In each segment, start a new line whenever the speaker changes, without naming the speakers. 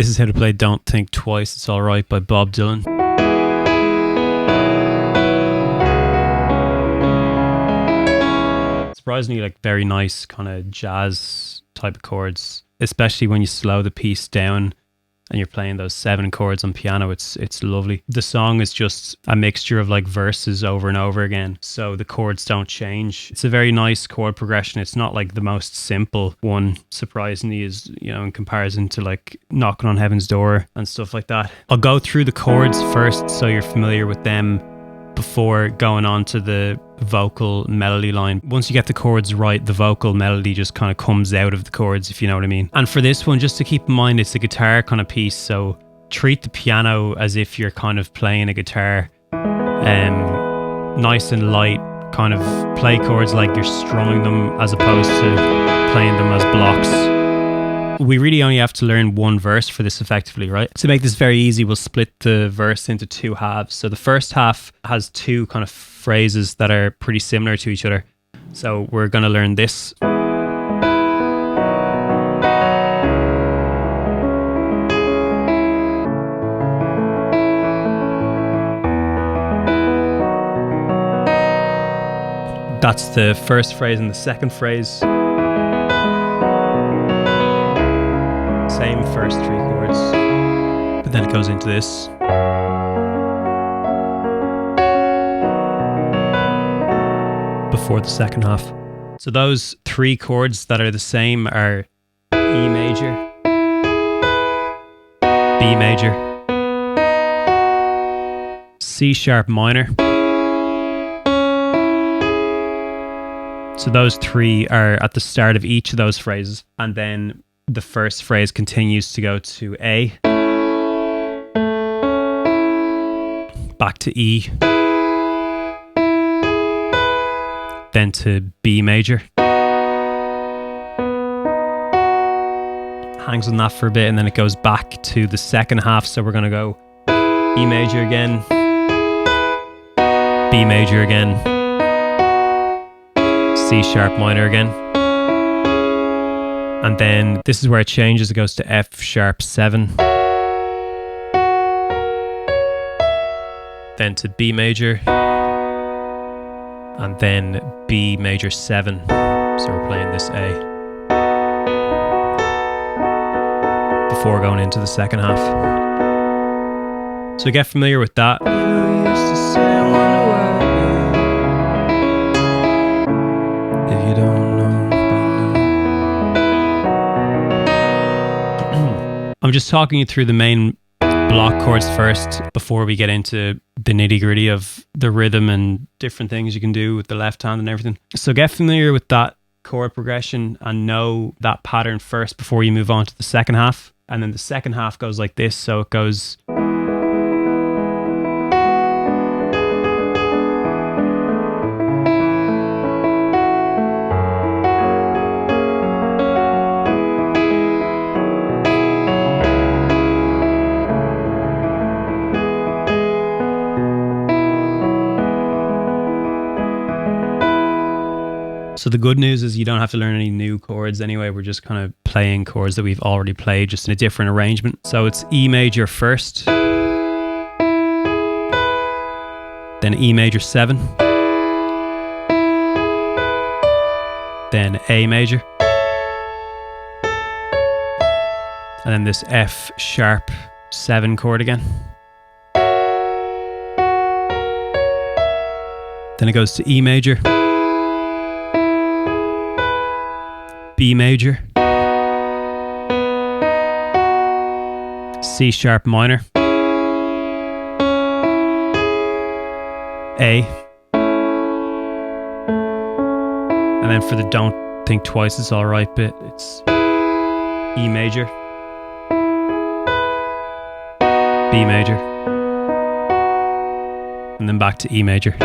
This is how to play Don't Think Twice, It's Alright by Bob Dylan. Surprisingly, like very nice kind of jazz type of chords, especially when you slow the piece down and you're playing those 7 chords on piano. It's lovely. The song is just a mixture of like verses over and over again, so the chords don't change. It's a very nice chord progression. It's not like the most simple one, surprisingly, is, you know, in comparison to like Knocking on Heaven's Door and stuff like that. I'll go through the chords first so you're familiar with them before going on to the vocal melody line. Once you get the chords right, the vocal melody just kind of comes out of the chords, if you know what I mean. And for this one, just to keep in mind, it's a guitar kind of piece, so treat the piano as if you're kind of playing a guitar. Nice and light, kind of play chords like you're strumming them as opposed to playing them as blocks. We really only have to learn one verse for this effectively, right? To make this very easy, we'll split the verse into 2 halves. So the first half has 2 kind of phrases that are pretty similar to each other. So we're going to learn this. That's the first phrase, and the second phrase, same first 3 chords, but then it goes into this. Before the second half. So those 3 chords that are the same are E major, B major, C sharp minor. So those 3 are at the start of each of those phrases, and then the first phrase continues to go to A, back to E, then to B major. Hangs on that for a bit, and then it goes back to the second half. So we're going to go E major again, B major again, C sharp minor again. And then this is where it changes. It goes to F sharp 7, then to B major, and then B major 7. So we're playing this A before going into the second half. So get familiar with that. If you don't know. I'm just talking you through the main block chords first before we get into the nitty gritty of the rhythm and different things you can do with the left hand and everything. So get familiar with that chord progression and know that pattern first before you move on to the second half. And then the second half goes like this. So it goes... So the good news is you don't have to learn any new chords anyway. We're just kind of playing chords that we've already played, just in a different arrangement. So it's E major first, then E major 7, then A major, and then this F sharp 7 chord again. Then it goes to E major, B major, C sharp minor, A, and then for the Don't Think Twice It's Alright bit, it's E major, B major, and then back to E major.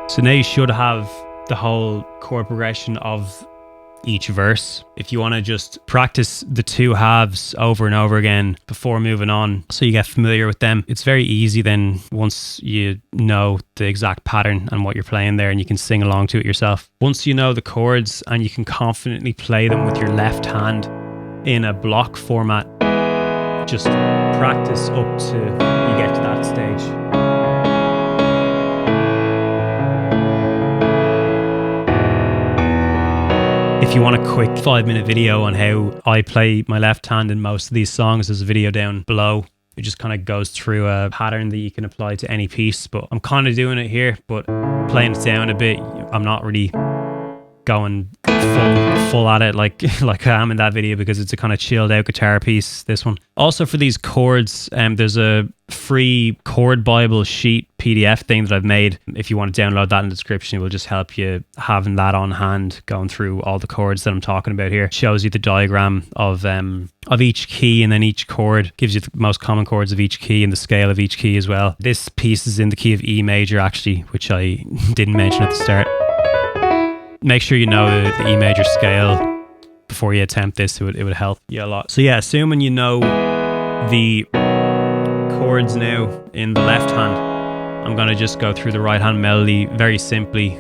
So now you should have the whole chord progression of each verse. If you want to just practice the two halves over and over again before moving on, so you get familiar with them, it's very easy then once you know the exact pattern and what you're playing there, and you can sing along to it yourself. Once you know the chords and you can confidently play them with your left hand in a block format, just practice up to you get to that stage. If you want a quick 5-minute video on how I play my left hand in most of these songs, there's a video down below. It just kind of goes through a pattern that you can apply to any piece, but I'm kind of doing it here, but playing it down a bit. I'm not really going full at it like I am in that video, because it's a kind of chilled out guitar piece, this one. Also for these chords, there's a free chord bible sheet PDF thing that I've made. If you want to download that in the description, it will just help you having that on hand, going through all the chords that I'm talking about here. It shows you the diagram of each key, and then each chord gives you the most common chords of each key and the scale of each key as well. This piece is in the key of E major actually, which I didn't mention at the start. Make sure you know the E major scale before you attempt this. It would help you a lot. So yeah, assuming you know the chords now in the left hand, I'm going to just go through the right hand melody very simply.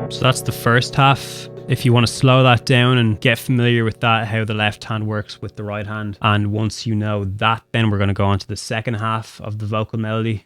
So that's the first half. If you want to slow that down and get familiar with that, how the left hand works with the right hand, and once you know that, then we're going to go on to the second half of the vocal melody.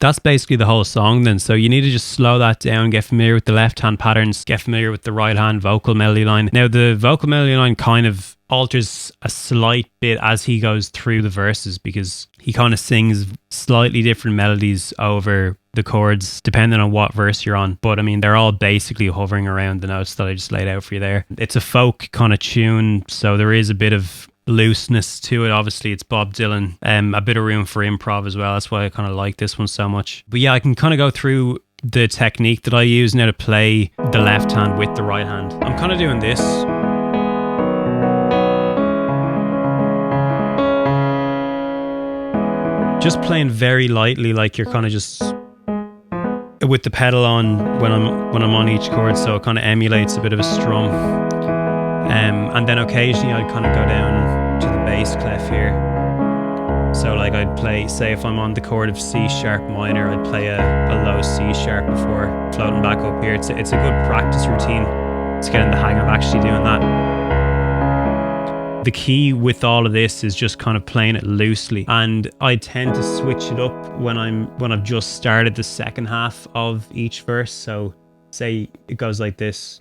That's basically the whole song then. So you need to just slow that down, get familiar with the left hand patterns, get familiar with the right hand vocal melody line. Now the vocal melody line kind of alters a slight bit as he goes through the verses, because he kind of sings slightly different melodies over the chords depending on what verse you're on. But I mean, they're all basically hovering around the notes that I just laid out for you there. It's a folk kind of tune, so there is a bit of looseness to it. Obviously it's Bob Dylan, a bit of room for improv as well. That's why I kind of like this one so much. But yeah, I can kind of go through the technique that I use now to play the left hand with the right hand. I'm kind of doing this. Just playing very lightly, like you're kind of just with the pedal on when I'm on each chord, so it kind of emulates a bit of a strum. And then occasionally I'd kind of go down to the bass clef here. So like I'd play, say if I'm on the chord of C sharp minor, I'd play a low C sharp before floating back up here. It's a good practice routine to get in the hang of actually doing that. The key with all of this is just kind of playing it loosely, and I tend to switch it up when I've just started the second half of each verse. So say it goes like this.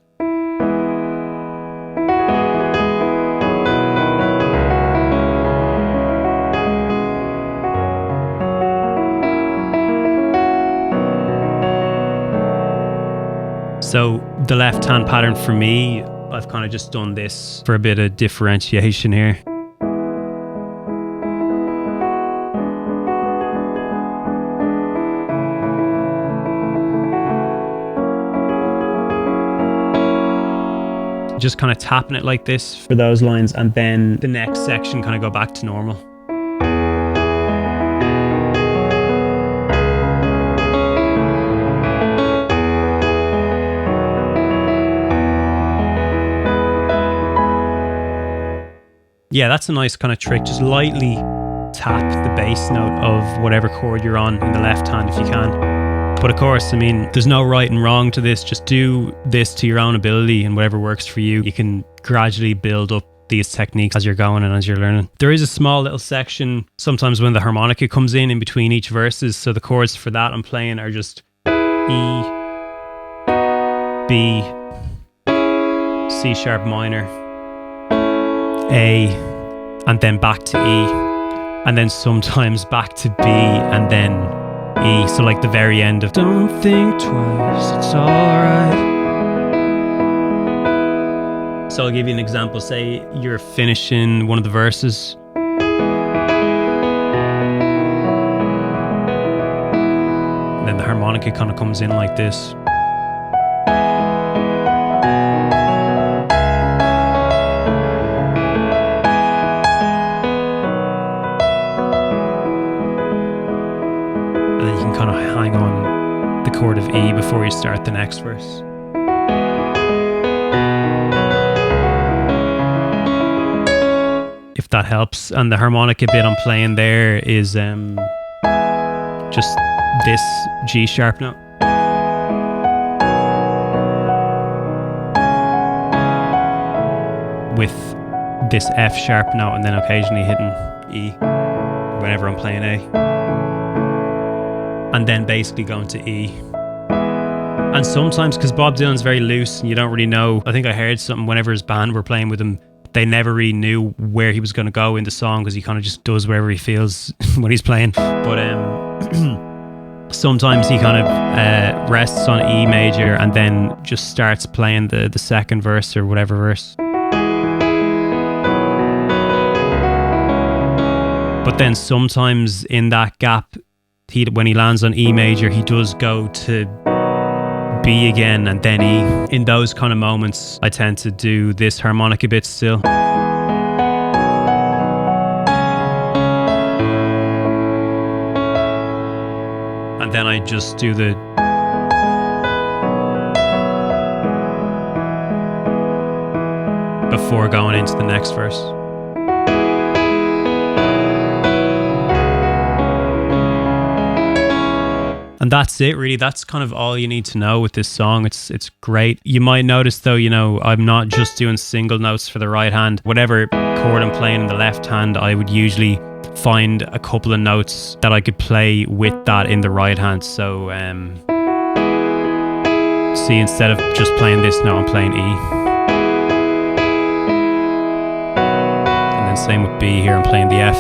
So the left hand pattern for me, I've kind of just done this for a bit of differentiation here. Just kind of tapping it like this for those lines, and then the next section kind of go back to normal. Yeah, that's a nice kind of trick. Just lightly tap the bass note of whatever chord you're on in the left hand if you can. But of course, I mean, there's no right and wrong to this. Just do this to your own ability, and whatever works for you. You can gradually build up these techniques as you're going and as you're learning. There is a small little section sometimes when the harmonica comes in between each verses. So the chords for that I'm playing are just E, B, C sharp minor, A, and then back to E, and then sometimes back to B and then E. So like the very end of Don't Think Twice, It's Alright. So I'll give you an example. Say you're finishing one of the verses, and then the harmonica kind of comes in like this. And then you can kind of hang on the chord of E before you start the next verse. If that helps. And the harmonica bit I'm playing there is just this G sharp note. With this F sharp note, and then occasionally hitting E whenever I'm playing A. And then basically going to E. And sometimes, because Bob Dylan's very loose and you don't really know, I think I heard something whenever his band were playing with him, they never really knew where he was going to go in the song because he kind of just does wherever he feels when he's playing. But sometimes he kind of rests on E major and then just starts playing the second verse or whatever verse. But then sometimes in that gap, when he lands on E major, he does go to B again and then E. In those kind of moments, I tend to do this harmonica bit still. And then I just do the before going into the next verse. And that's it, really. That's kind of all you need to know with this song. It's great. You might notice, though, you know, I'm not just doing single notes for the right hand. Whatever chord I'm playing in the left hand, I would usually find a couple of notes that I could play with that in the right hand. So, see, instead of just playing this note, I'm playing E. And then same with B here, I'm playing the F.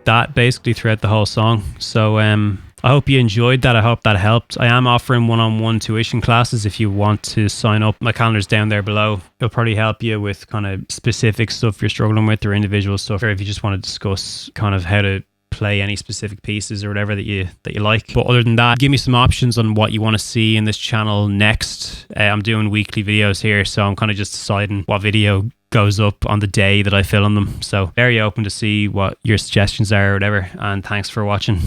That basically throughout the whole song. So I hope you enjoyed that. I hope that helped. I am offering one-on-one tuition classes if you want to sign up. My calendar's down there below. It'll probably help you with kind of specific stuff you're struggling with or individual stuff, or if you just want to discuss kind of how to play any specific pieces or whatever that you like. But other than that, give me some options on what you want to see in this channel next. I'm doing weekly videos here, so I'm kind of just deciding what video goes up on the day that I film them. So very open to see what your suggestions are or whatever. And thanks for watching.